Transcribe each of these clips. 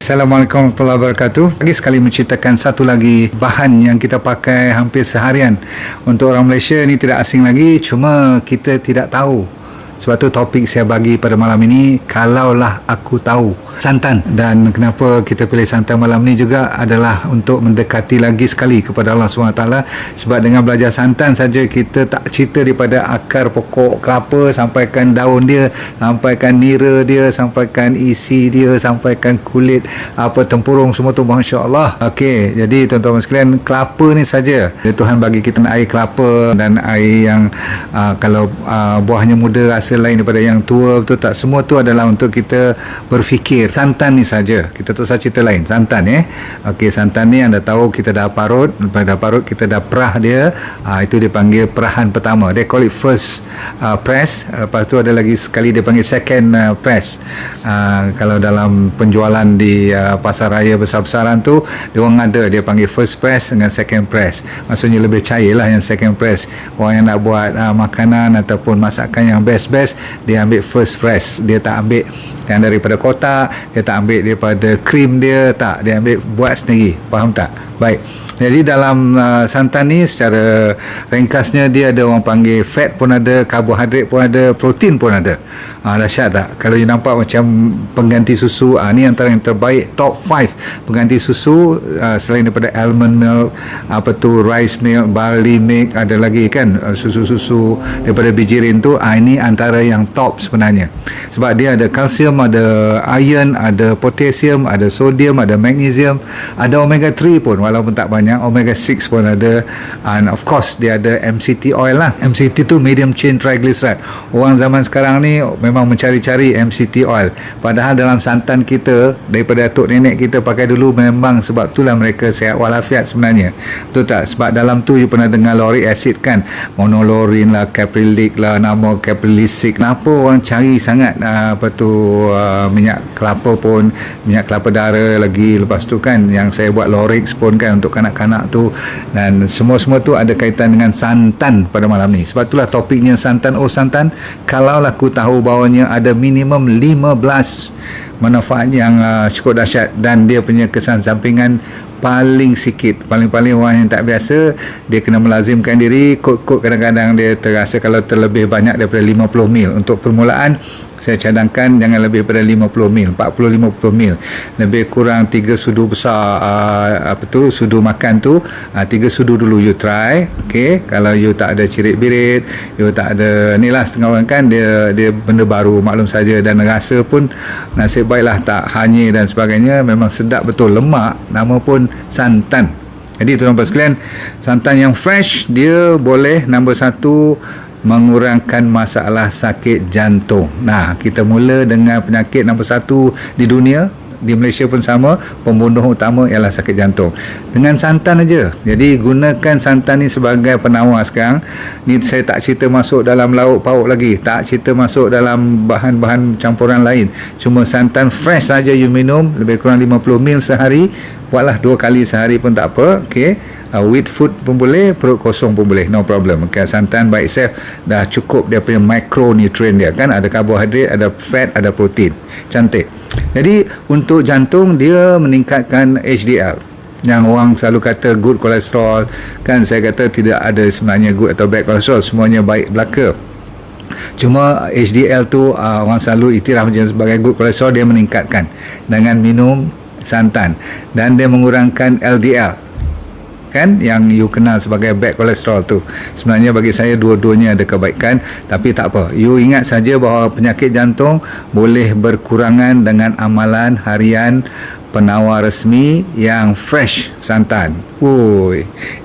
Assalamualaikum warahmatullahi wabarakatuh. Lagi sekali menceritakan satu lagi bahan yang kita pakai hampir seharian. Untuk orang Malaysia ni tidak asing lagi, cuma kita tidak tahu. Sebab tu topik saya bagi pada malam ini, kalaulah aku tahu. Santan. Dan kenapa kita pilih santan malam ni juga adalah untuk mendekati lagi sekali kepada Allah SWT. Sebab dengan belajar santan saja, kita tak cerita daripada akar pokok kelapa, sampaikan daun dia, sampaikan nira dia, sampaikan isi dia, sampaikan kulit, apa tempurung semua tu, Masya Allah. Okey, jadi tuan-tuan sekalian, kelapa ni saja Tuhan bagi kita air kelapa dan air yang kalau buahnya muda rasa lain daripada yang tua, betul tak? Semua tu adalah untuk kita berfikir. Santan ni saja, kita tu saja cerita lain. Santan okey, santan ni anda tahu kita dah parut, lepas dah parut kita dah perah dia, itu dipanggil perahan pertama, they call it first press. Lepas tu ada lagi sekali dia panggil second press. Kalau dalam penjualan di pasar raya besar-besaran tu, dia orang ada, dia panggil first press dengan second press. Maksudnya lebih cair lah yang second press. Orang yang nak buat makanan ataupun masakan yang best-best, dia ambil first press, dia tak ambil yang daripada kotak, dia tak ambil daripada krim dia, tak, dia ambil buat sendiri. Faham tak? Baik, jadi dalam santan ni secara ringkasnya, dia ada orang panggil fat pun ada, karbohidrat pun ada, protein pun ada. Dahsyat tak? Kalau you nampak macam pengganti susu, ni antara yang terbaik, top 5 pengganti susu, selain daripada almond milk, apa tu, rice milk, barley milk, ada lagi kan susu-susu daripada bijirin tu, ini antara yang top sebenarnya. Sebab dia ada kalsium, ada iron, ada potassium, ada sodium, ada magnesium, ada omega 3 pun walaupun tak banyak, omega 6 pun ada, and of course dia ada MCT oil lah. MCT tu medium chain triglyceride. Orang zaman sekarang ni memang mencari-cari MCT oil, padahal dalam santan kita daripada atuk nenek kita pakai dulu, memang sebab itulah mereka sihat walafiat sebenarnya, betul tak? Sebab dalam tu you pernah dengar lauric acid kan, monolorin lah, caprylic lah, nama caprylic. Kenapa orang cari sangat minyak kelapa pun, minyak kelapa dara lagi, lepas tu kan yang saya buat lauric pun kan untuk kanak-kanak tu, dan semua-semua tu ada kaitan dengan santan pada malam ni. Sebab itulah topiknya santan. Santan, kalaulah aku tahu bahawanya ada minimum 15 manfaat yang cukup dahsyat, dan dia punya kesan sampingan paling sikit. Paling-paling orang yang tak biasa, dia kena melazimkan diri. Kod-kod kadang-kadang dia terasa kalau terlebih banyak daripada 50 mil. Untuk permulaan, saya cadangkan jangan lebih daripada 50 mil, 40-50 mil. Lebih kurang 3 sudu besar, sudu makan tu, 3 sudu dulu you try. Okey, kalau you tak ada cirit-birit, you tak ada ni lah, setengah orang kan dia benda baru, maklum saja, dan rasa pun nasib baiklah tak hanyir dan sebagainya, memang sedap betul. Lemak, nama pun santan. Jadi tuan-tuan sekalian, santan yang fresh dia boleh, nombor 1, mengurangkan masalah sakit jantung. Kita mula dengan penyakit nombor 1 di dunia, di Malaysia pun sama, pembunuh utama ialah sakit jantung. Dengan santan aja. Jadi gunakan santan ni sebagai penawar sekarang. Ni saya tak cerita masuk dalam lauk pauk lagi, tak cerita masuk dalam bahan-bahan campuran lain. Cuma santan fresh saja you minum, lebih kurang 50 ml sehari. Buatlah 2 kali sehari pun tak apa. Okey. With food pun boleh, perut kosong pun boleh, no problem. Santan by itself dah cukup dia punya micronutrient dia kan, ada karbohidrat, ada fat, ada protein. Cantik. Jadi untuk jantung, dia meningkatkan HDL, yang orang selalu kata good cholesterol kan. Saya kata tidak ada sebenarnya good atau bad cholesterol, semuanya baik belaka. Cuma HDL tu orang selalu iktiraf je sebagai good cholesterol. Dia meningkatkan dengan minum santan, dan dia mengurangkan LDL kan, yang you kenal sebagai bad cholesterol tu. Sebenarnya bagi saya dua-duanya ada kebaikan, tapi tak apa, you ingat saja bahawa penyakit jantung boleh berkurangan dengan amalan harian penawar resmi yang fresh santan.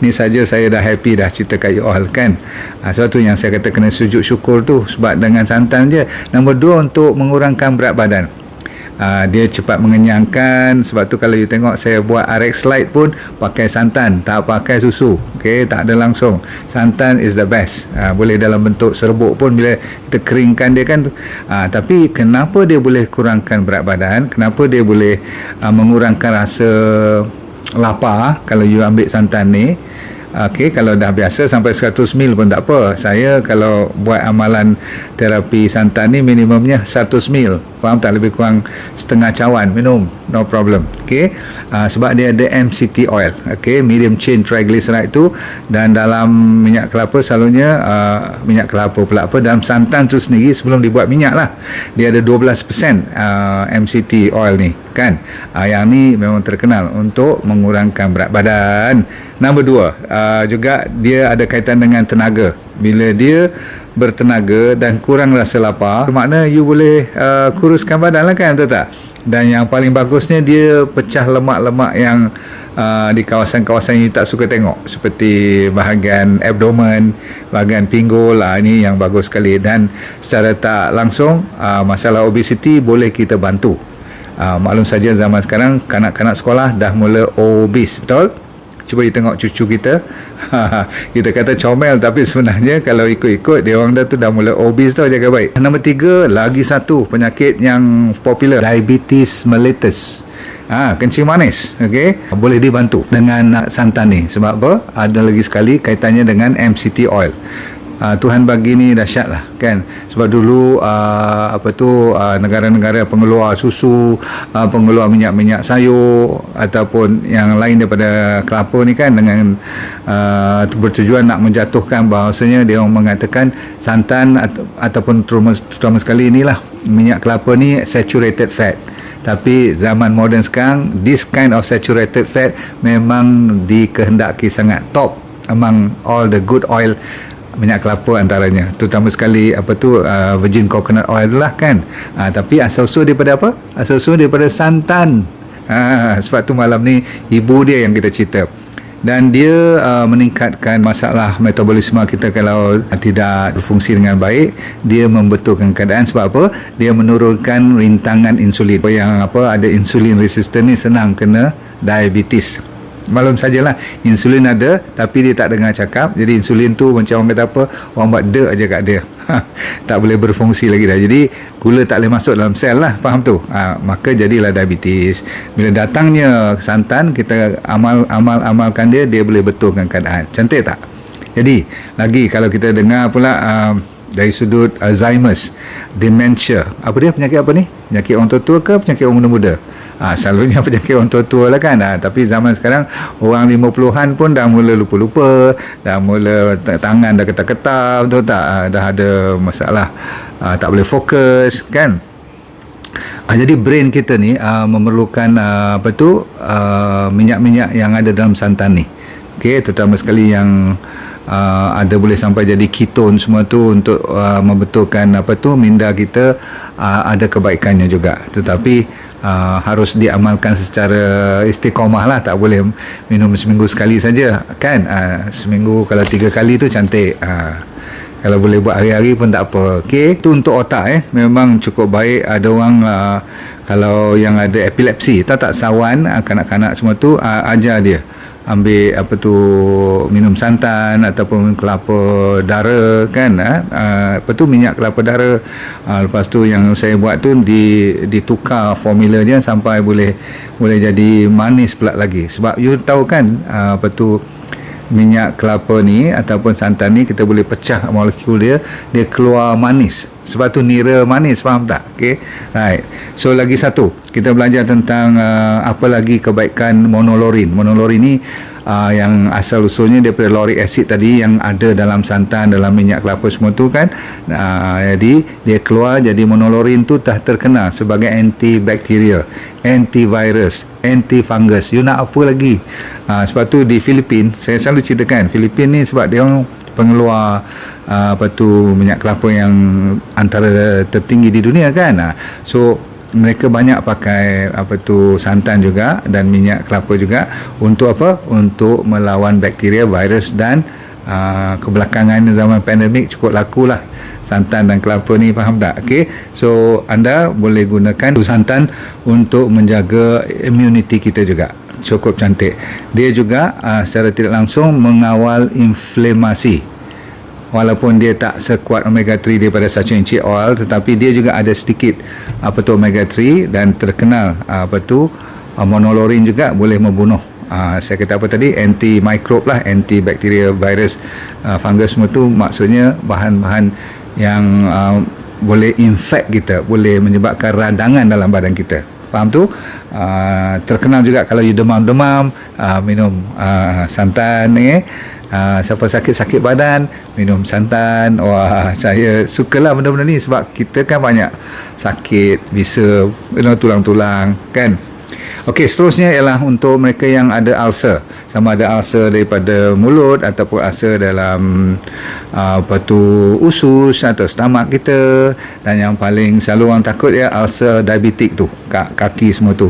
Ni saja saya dah happy dah cerita kat you all kan. Sebab tu yang saya kata kena sujud syukur tu, sebab dengan santan je. Nombor 2, untuk mengurangkan berat badan. Dia cepat mengenyangkan. Sebab tu kalau you tengok saya buat RX Lite pun pakai santan, tak pakai susu. Okey, tak ada langsung. Santan is the best. Boleh dalam bentuk serbuk pun bila kita keringkan dia kan. Tapi kenapa dia boleh kurangkan berat badan, kenapa dia boleh mengurangkan rasa lapar kalau you ambil santan ni? Okey, kalau dah biasa sampai 100 ml pun tak apa. Saya kalau buat amalan terapi santan ni minimumnya 100 ml. faham tak, lebih kurang setengah cawan minum, no problem. Okey, sebab dia ada MCT oil, okey, medium chain triglyceride tu, dan dalam minyak kelapa selalunya minyak kelapa pula apa, dalam santan tu sendiri sebelum dibuat minyak lah, dia ada 12% MCT oil ni kan. Yang ni memang terkenal untuk mengurangkan berat badan. Nombor dua, juga dia ada kaitan dengan tenaga. Bila dia bertenaga dan kurang rasa lapar, bermakna you boleh kuruskan badan lah kan, betul tak? Dan yang paling bagusnya, dia pecah lemak-lemak yang di kawasan-kawasan yang tak suka tengok, seperti bahagian abdomen, bahagian pinggul. Ini yang bagus sekali, dan secara tak langsung masalah obesiti boleh kita bantu. Maklum saja zaman sekarang kanak-kanak sekolah dah mula obes, betul? Cuba you tengok cucu kita, kita kata comel, tapi sebenarnya kalau ikut-ikut dia orang dah mula obes tau, jaga baik. Nombor 3, lagi satu penyakit yang popular, diabetes mellitus. Kencing manis, okey, boleh dibantu dengan santan ni. Sebab apa? Ada lagi sekali kaitannya dengan MCT oil. Tuhan bagi ni dahsyat lah kan. Sebab dulu negara-negara pengeluar susu, pengeluar minyak-minyak sayur ataupun yang lain daripada kelapa ni kan, dengan bertujuan nak menjatuhkan bahawasanya dia orang mengatakan santan ataupun terutama sekali inilah minyak kelapa ni saturated fat. Tapi zaman moden sekarang, this kind of saturated fat memang dikehendaki sangat top among all the good oil. Minyak kelapa antaranya, terutama sekali virgin coconut oil tu lah kan. Tapi asal-usul daripada apa? Asal-usul daripada santan. Sebab tu malam ni ibu dia yang kita cerita, dan dia meningkatkan masalah metabolisme kita kalau tidak berfungsi dengan baik. Dia membetulkan keadaan. Sebab apa? Dia menurunkan rintangan insulin. Yang ada insulin resistant ni senang kena diabetes. Maklum sajalah, insulin ada tapi dia tak dengar cakap. Jadi insulin tu macam orang kata apa, orang buat dek aja kat dia. Tak boleh berfungsi lagi dah. Jadi gula tak boleh masuk dalam sel lah, faham tu? Maka jadilah diabetes. Bila datangnya santan, kita amalkan dia boleh betulkan keadaan. Cantik tak? Jadi lagi kalau kita dengar pula dari sudut Alzheimer's, dementia, apa dia, penyakit apa ni? Penyakit orang tua ke penyakit orang muda-muda? Selalunya penyakit orang tua lah kan. Tapi zaman sekarang orang 50-an pun dah mula lupa-lupa, dah mula tangan dah ketar-ketar, betul tak? Dah ada masalah, tak boleh fokus kan. Jadi brain kita ni memerlukan minyak-minyak yang ada dalam santan ni, okey, terutama sekali yang ada boleh sampai jadi ketone semua tu, untuk membetulkan minda kita ada kebaikannya juga. Tetapi harus diamalkan secara istiqamah lah, tak boleh minum seminggu sekali saja kan. Seminggu kalau 3 kali tu cantik. Kalau boleh buat hari-hari pun tak apa. Okey, tu untuk otak memang cukup baik. Ada orang kalau yang ada epilepsi, tahu tak, sawan, kanak-kanak semua tu, ajar dia ambil minum santan ataupun kelapa dara kan, minyak kelapa dara. Lepas tu yang saya buat tu ditukar formula dia sampai boleh jadi manis pula lagi. Sebab you tahu kan, minyak kelapa ni ataupun santan ni kita boleh pecah molekul dia keluar manis. Sebab tu nira manis, faham tak? Okay, right. So lagi satu, kita belajar tentang apa lagi kebaikan monolorin. Monolorin ni yang asal usulnya daripada lauric acid tadi yang ada dalam santan, dalam minyak kelapa semua tu kan. Jadi dia keluar jadi monolorin tu dah terkenal sebagai antibakteria, antivirus, antifungus. You nak apa lagi? Sebab tu di Filipin, saya selalu ceritakan Filipin ni sebab dia orang pengeluar minyak kelapa yang antara tertinggi di dunia kan. So mereka banyak pakai santan juga dan minyak kelapa juga untuk apa? Untuk melawan bakteria, virus, dan kebelakangan zaman pandemik cukup laku lah santan dan kelapa ni, faham tak? Okay, so anda boleh gunakan santan untuk menjaga immunity kita juga. Cukup cantik. Dia juga secara tidak langsung mengawal inflamasi. Walaupun dia tak sekuat omega 3 daripada saturated oil, tetapi dia juga ada sedikit omega 3 dan terkenal monolorin juga boleh membunuh saya kata anti microbe lah, anti bakteria, virus, fungus semua tu. Maksudnya bahan-bahan yang boleh infect kita, boleh menyebabkan radangan dalam badan kita. Faham tu? Terkenal juga kalau you demam-demam, minum santan siapa sakit-sakit badan, minum santan. Wah, saya sukalah benda-benda ni sebab kita kan banyak sakit, bisa tulang-tulang kan. Okey, seterusnya ialah untuk mereka yang ada ulcer, sama ada ulcer daripada mulut ataupun ulcer dalam usus atau stomach kita, dan yang paling selalu orang takut ya ulcer diabetik tu, kaki semua tu.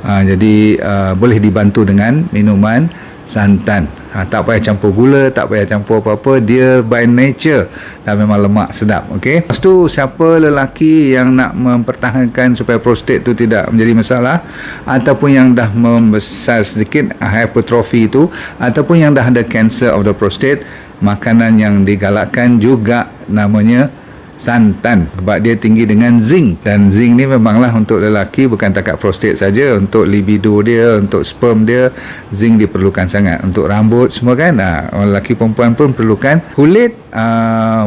Jadi boleh dibantu dengan minuman santan. Tak payah campur gula, tak payah campur apa-apa, dia by nature dah memang lemak sedap. Okey. Lepas tu, siapa lelaki yang nak mempertahankan supaya prostat tu tidak menjadi masalah, ataupun yang dah membesar sedikit, hypertrophy tu, ataupun yang dah ada cancer of the prostate, makanan yang digalakkan juga namanya santan, sebab dia tinggi dengan zinc, dan zinc ni memanglah untuk lelaki, bukan takat prostat saja, untuk libido dia, untuk sperm dia, zinc diperlukan sangat, untuk rambut semua kan. Lelaki perempuan pun perlukan. Kulit,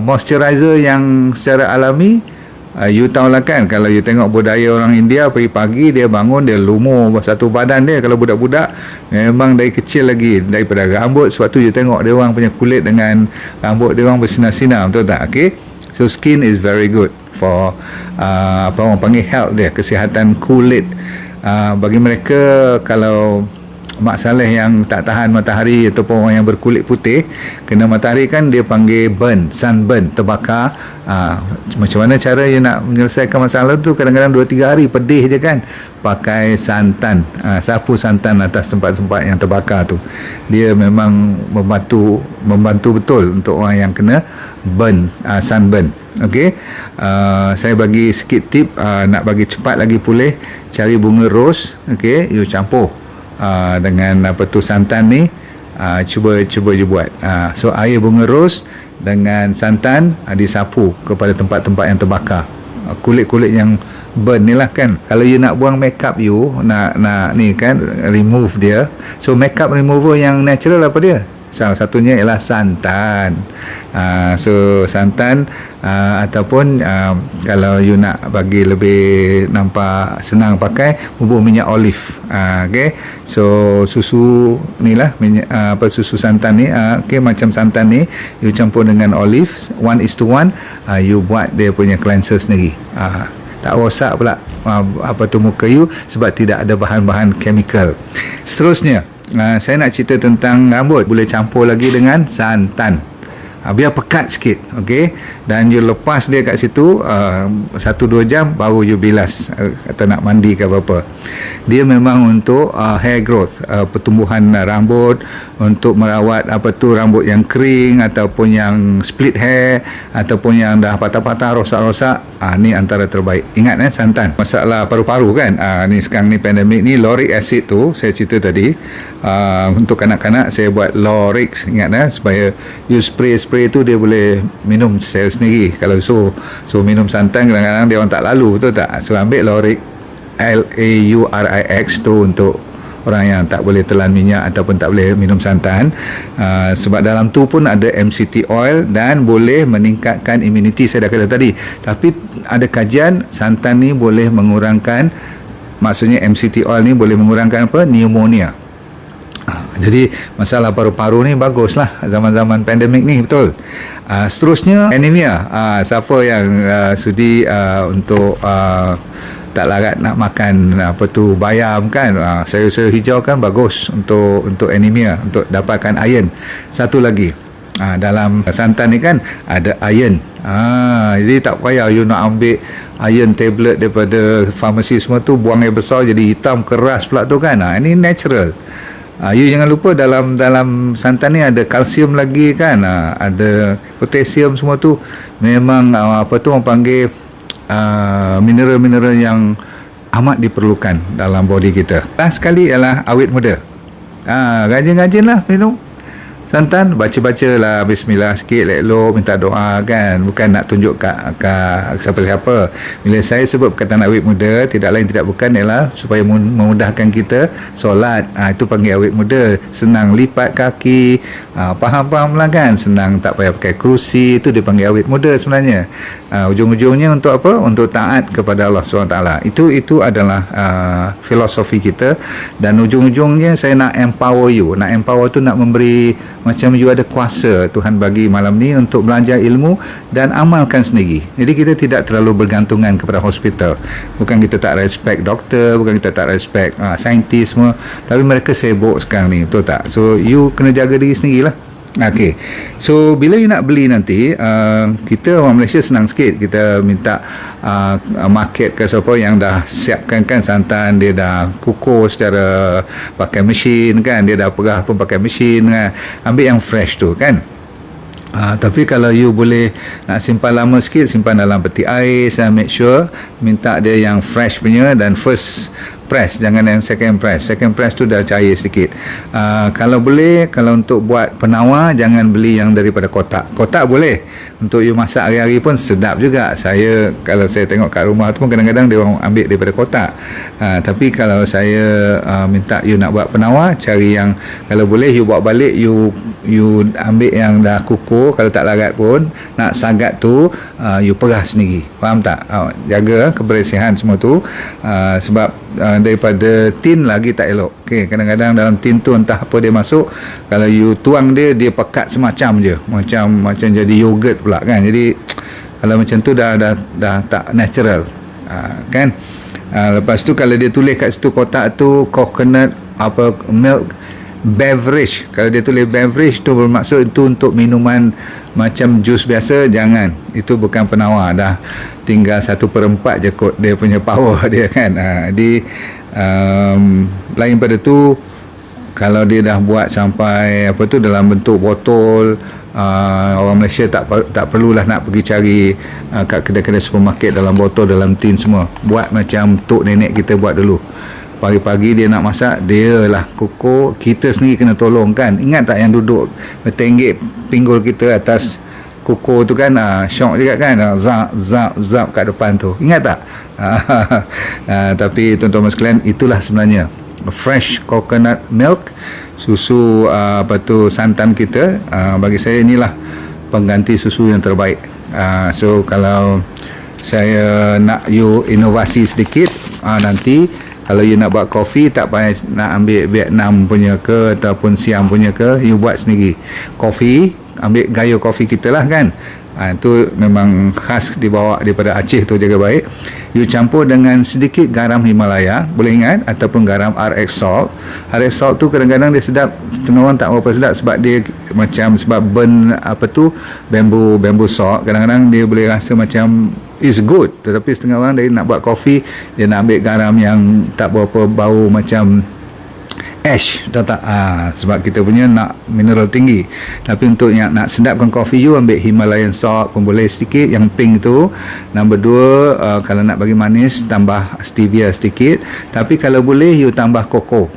moisturizer yang secara alami, you tahulah kan, kalau you tengok budaya orang India, pagi-pagi dia bangun, dia lumur satu badan dia. Kalau budak-budak memang dari kecil lagi, daripada rambut, sebab tu you tengok dia orang punya kulit dengan rambut dia orang bersinar-sinar, betul tak? Okay. So skin is very good for apa orang panggil health dia, kesihatan kulit. Bagi mereka kalau mak saleh yang tak tahan matahari ataupun orang yang berkulit putih kena matahari kan, dia panggil burn, sunburn, terbakar. Macam mana cara you nak menyelesaikan masalah tu? Kadang-kadang 2-3 hari pedih je kan, pakai santan, sapu santan atas tempat-tempat yang terbakar tu. Dia memang membantu betul untuk orang yang kena burn, sunburn. Okey, saya bagi sikit tip, nak bagi cepat lagi pulih, cari bunga rose. Okey, you campur dengan santan ni, cuba you buat. So air bunga rose dengan santan disapu kepada tempat-tempat yang terbakar, kulit-kulit yang burn ni lah kan. Kalau you nak buang makeup, you nak ni kan, remove dia. So makeup remover yang natural apa dia? Salah satunya ialah santan. So santan, ataupun kalau you nak bagi lebih nampak senang pakai, bubur minyak olive. Okay. So susu ni lah, minyak, susu santan ni, okay, macam santan ni you campur dengan olive 1:1. You buat dia punya cleanser sendiri. Tak rosak pula muka you, sebab tidak ada bahan-bahan chemical. Seterusnya, saya nak cerita tentang rambut. Boleh campur lagi dengan santan, biar pekat sikit. Okey, dan you lepas dia kat situ 1-2 jam baru you bilas, atau nak mandi ke apa-apa. Dia memang untuk hair growth, pertumbuhan rambut, untuk merawat rambut yang kering ataupun yang split hair ataupun yang dah patah-patah, rosak-rosak. Ni antara terbaik. Ingat santan. Masalah paru-paru kan, ni sekarang ni pandemik ni, lauric acid tu saya cerita tadi. Untuk kanak-kanak saya buat lauric, ingat supaya you spray tu dia boleh minum saya sendiri. Kalau so minum santan kadang-kadang dia orang tak lalu, betul tak? So ambil lauric, LAURIX tu untuk orang yang tak boleh telan minyak ataupun tak boleh minum santan. Sebab dalam tu pun ada MCT oil dan boleh meningkatkan imuniti, saya dah kata tadi. Tapi ada kajian santan ni boleh mengurangkan, maksudnya MCT oil ni boleh mengurangkan pneumonia. Jadi masalah paru-paru ni baguslah zaman-zaman pandemik ni, betul. Seterusnya anemia. Siapa yang sudi untuk tak larat nak makan bayam kan, sayur-sayur hijau kan bagus untuk anemia, untuk dapatkan iron. Satu lagi, dalam santan ni kan ada iron. Jadi tak payah you nak ambil iron tablet daripada farmasi semua tu, buang air besar jadi hitam keras pula tu kan. Ini natural. You jangan lupa dalam santan ni ada kalsium lagi kan, ada potasium, semua tu memang orang panggil mineral-mineral yang amat diperlukan dalam body kita. Last sekali ialah awet muda. Rajin-rajin lah minum. santan, baca-baca lah bismillah sikit, elok minta doa kan, bukan nak tunjuk kat siapa-siapa. Bila saya sebut perkataan awet muda, tidak lain tidak bukan ialah supaya memudahkan kita solat. Itu panggil awet muda, senang lipat kaki, faham-faham lah kan, senang, tak payah pakai kerusi, itu dipanggil awet muda sebenarnya. Ujung-ujungnya untuk apa? Untuk taat kepada Allah SWT. Itu adalah filosofi kita, dan ujung-ujungnya saya nak empower you. Nak empower tu nak memberi macam you ada kuasa Tuhan bagi malam ni untuk belajar ilmu dan amalkan sendiri. Jadi kita tidak terlalu bergantungan kepada hospital. Bukan kita tak respect doktor, bukan kita tak respect saintis semua, tapi mereka sibuk sekarang ni, betul tak? So you kena jaga diri sendirilah. Okey. So bila you nak beli nanti, kita orang Malaysia senang sikit. Kita minta market ke siapa yang dah siapkan kan santan, dia dah kukus secara pakai mesin kan, dia dah perah pun pakai mesin kan. Ambil yang fresh tu kan. Tapi kalau you boleh nak simpan lama sikit, simpan dalam peti ais, make sure minta dia yang fresh punya dan first press, jangan yang second press tu dah cair sikit. Kalau boleh, kalau untuk buat penawar, jangan beli yang daripada kotak boleh, untuk you masak hari-hari pun sedap juga. Kalau saya tengok kat rumah tu pun kadang-kadang dia orang ambil daripada kotak. Tapi kalau saya minta you nak buat penawar, cari yang kalau boleh you bawa balik, you ambil yang dah kukuh. Kalau tak larat pun, nak sagat tu you perah sendiri, faham tak? Jaga kebersihan semua tu, sebab daripada tin lagi tak elok. Okay, kadang-kadang dalam tin tu entah apa dia masuk, kalau you tuang dia pekat semacam je, macam jadi yogurt pula kan. Jadi kalau macam tu dah tak natural, kan. Lepas tu kalau dia tulis kat situ kotak tu coconut milk beverage, kalau dia tulis beverage tu bermaksud itu untuk minuman macam jus biasa, jangan. Itu bukan penawar, dah tinggal 1/4 je kot dia punya power dia kan. Jadi lain pada tu, kalau dia dah buat sampai apa tu dalam bentuk botol, orang Malaysia tak perlulah nak pergi cari kat kedai-kedai supermarket dalam botol, dalam tin semua. Buat macam tok nenek kita buat dulu. Pagi-pagi dia nak masak, dia lah kukuh, kita sendiri kena tolong kan. Ingat tak yang duduk bertenggek pinggul kita atas kukuh tu kan, syok juga kan, zap kat depan tu, ingat tak? Tapi tuan-tuan sekalian, itulah sebenarnya fresh coconut milk, susu santan kita. Bagi saya inilah pengganti susu yang terbaik. So kalau saya nak you inovasi sedikit, nanti kalau you nak buat kopi, tak payah nak ambil Vietnam punya ke ataupun Siam punya ke, you buat sendiri. Kopi, ambil gaya kopi kita lah kan. Itu memang khas dibawa daripada Aceh tu, jaga baik. You campur dengan sedikit garam Himalaya, boleh ingat, ataupun garam RX salt. RX salt tu kadang-kadang dia sedap, setengah orang tak berapa sedap sebab dia macam sebab burn bamboo salt. Kadang-kadang dia boleh rasa macam is good, tetapi setengah orang dia nak buat kopi, dia nak ambil garam yang tak berapa bau macam ash, tak? Sebab kita punya nak mineral tinggi. Tapi untuk yang nak sedapkan kopi, you ambil Himalayan salt pun boleh sedikit, yang pink tu. Nombor 2, kalau nak bagi manis, tambah stevia sedikit. Tapi kalau boleh, you tambah koko.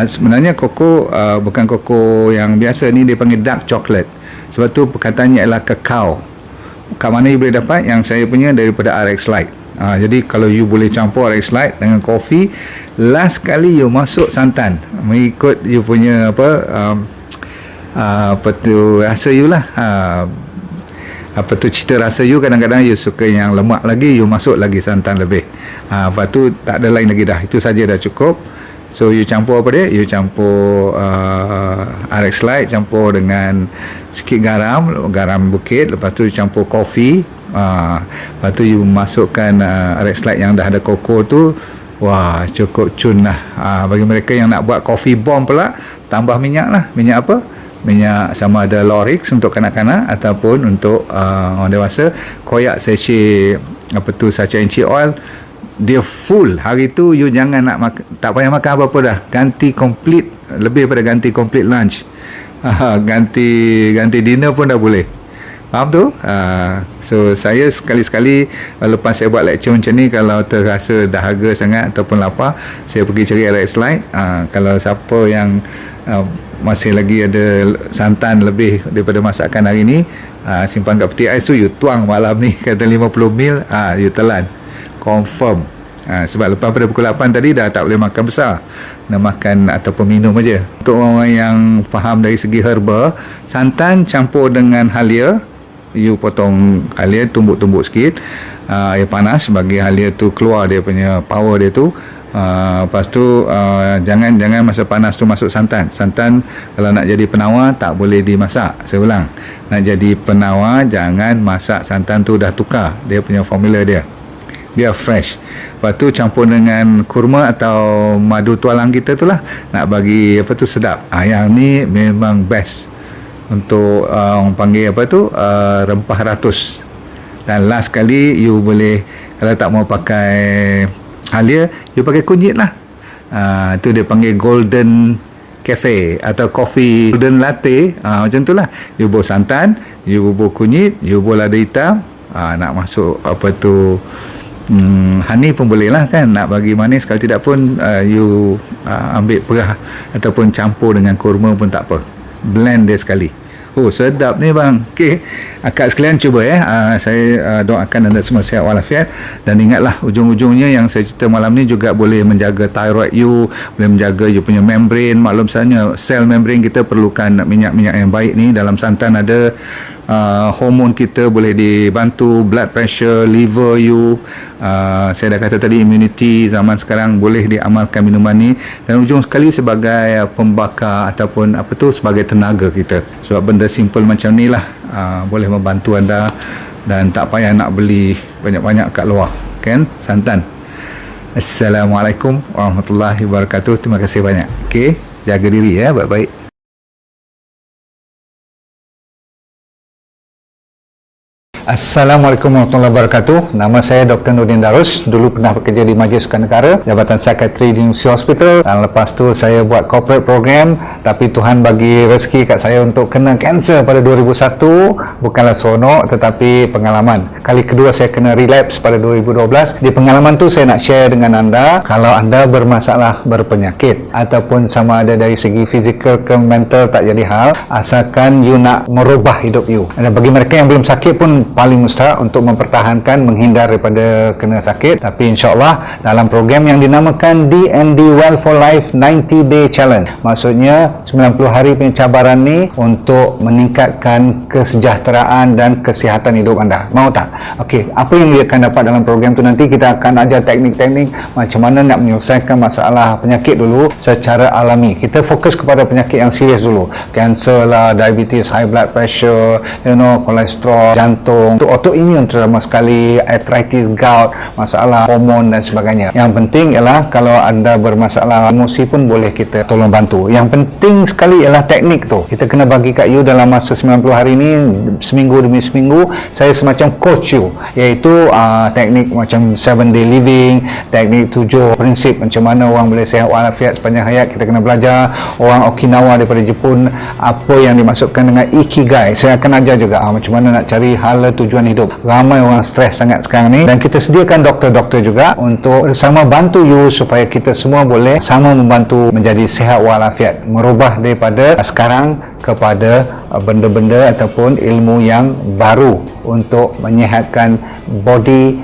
Sebenarnya koko bukan koko yang biasa ni, dia panggil dark chocolate. Sebab tu perkataannya ialah kakao. Kat mana you boleh dapat? Yang saya punya daripada RX Lite. Jadi kalau you boleh campur RX Lite dengan kopi, last kali you masuk santan, mengikut you punya apa tu rasa you lah. Apa tu cita rasa you, kadang-kadang you suka yang lemak lagi, you masuk lagi santan lebih. Lepas tu tak ada lain lagi dah, itu saja dah cukup. So you campur apa dia? You campur RX Lite, campur dengan sikit garam bukit. Lepas tu you campur kopi. Lepas tu you masukkan RX Lite yang dah ada koko tu. Wah, cukup cun lah. Bagi mereka yang nak buat kopi bomb pula, tambah minyak lah. Minyak apa? Minyak sama ada Lorix untuk kanak-kanak ataupun untuk orang dewasa. Koyak sachet sachet enci oil. Dia full. Hari tu you jangan nak makan, tak payah makan apa-apa dah. Ganti complete, lebih pada ganti complete lunch. Ganti dinner pun dah boleh. Faham tu? So saya sekali-sekali lepas saya buat lecture macam ni, kalau terasa dahaga sangat ataupun lapar, saya pergi cari RX Lite. Kalau siapa yang masih lagi ada santan lebih daripada masakan hari ni, simpan kat peti ais tu, you tuang malam ni, kata 50 mil, you telan confirm. Sebab lepas pada pukul 8 tadi dah tak boleh makan besar, nak makan ataupun minum aja. Untuk orang yang faham dari segi herba, santan campur dengan halia, you potong halia, tumbuk-tumbuk sikit, air panas bagi halia tu keluar dia punya power dia tu. Lepas tu jangan masa panas tu masuk santan. Santan kalau nak jadi penawar tak boleh dimasak. Saya ulang, nak jadi penawar jangan masak santan tu, dah tukar dia punya formula dia fresh. Lepas tu campur dengan kurma atau madu tualang kita tu lah, nak bagi apa tu sedap. Yang ni memang best untuk orang panggil apa tu, rempah ratus. Dan last kali you boleh, kalau tak mau pakai halia, you pakai kunyit lah. Tu dia panggil golden cafe atau coffee golden latte, macam tu lah. You bubur santan, you bubur kunyit, you bubur lada hitam, nak masuk apa tu, honey pun boleh lah kan, nak bagi manis. Kalau tidak pun you ambil perah ataupun campur dengan kurma pun tak apa, blend dia sekali. Sedap ni bang. Okey, akak sekalian cuba saya doakan anda semua sihat walafiat, dan ingatlah ujung-ujungnya yang saya cerita malam ni juga boleh menjaga thyroid you, boleh menjaga you punya membrane. Maklum saja sel membrane kita perlukan minyak-minyak yang baik ni. Dalam santan ada hormon kita boleh dibantu, blood pressure, liver you, saya dah kata tadi immunity zaman sekarang boleh diamalkan minuman ni, dan ujung sekali sebagai pembakar ataupun apa tu, sebagai tenaga kita. Sebab benda simple macam ni lah boleh membantu anda, dan tak payah nak beli banyak-banyak kat luar kan, santan. Assalamualaikum warahmatullahi wabarakatuh. Terima kasih banyak. Okey, jaga diri baik-baik. Assalamualaikum warahmatullahi wabarakatuh. Nama saya Dr. Nurdin Darus. Dulu pernah bekerja di Majlis Sukan Negara, Jabatan Psikiatri di University Hospital, dan lepas tu saya buat corporate program. Tapi Tuhan bagi rezeki kat saya untuk kena kanser pada 2001. Bukanlah seronok tetapi pengalaman. Kali kedua saya kena relapse pada 2012. Di pengalaman tu saya nak share dengan anda, kalau anda bermasalah berpenyakit ataupun sama ada dari segi fizikal ke mental, tak jadi hal, asalkan you nak merubah hidup you. Dan bagi mereka yang belum sakit pun paling mustahak untuk mempertahankan, menghindar daripada kena sakit. Tapi insyaAllah dalam program yang dinamakan DND Well for Life 90 Day Challenge, maksudnya 90 hari pencabaran ni untuk meningkatkan kesejahteraan dan kesihatan hidup anda. Mau tak? Okey, apa yang dia akan dapat dalam program tu, nanti kita akan ajar teknik-teknik macam mana nak menyelesaikan masalah penyakit dulu secara alami. Kita fokus kepada penyakit yang serius dulu, kanser lah, diabetes, high blood pressure, kolesterol, jantung, untuk autoimun terutama sekali, arthritis, gout, masalah hormon dan sebagainya. Yang penting ialah kalau anda bermasalah emosi pun boleh kita tolong bantu. Yang penting sekali ialah teknik tu. Kita kena bagi kat you dalam masa 90 hari ni, seminggu demi seminggu, saya semacam coach you, iaitu teknik macam 7 day living, teknik 7 prinsip macam mana orang boleh sihat walafiat sepanjang hayat. Kita kena belajar. Orang Okinawa daripada Jepun, apa yang dimaksudkan dengan ikigai, saya akan ajar juga macam mana nak cari hala tujuan hidup. Ramai orang stres sangat sekarang ni, dan kita sediakan doktor-doktor juga untuk bersama bantu you supaya kita semua boleh sama membantu menjadi sihat walafiat, merubah daripada sekarang kepada benda-benda ataupun ilmu yang baru untuk menyihatkan body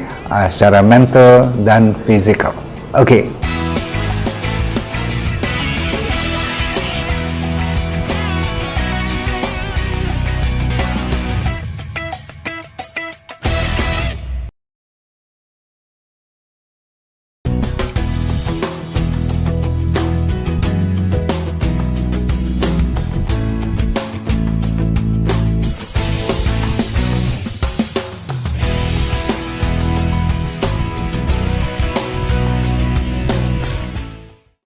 secara mental dan fizikal. Okey.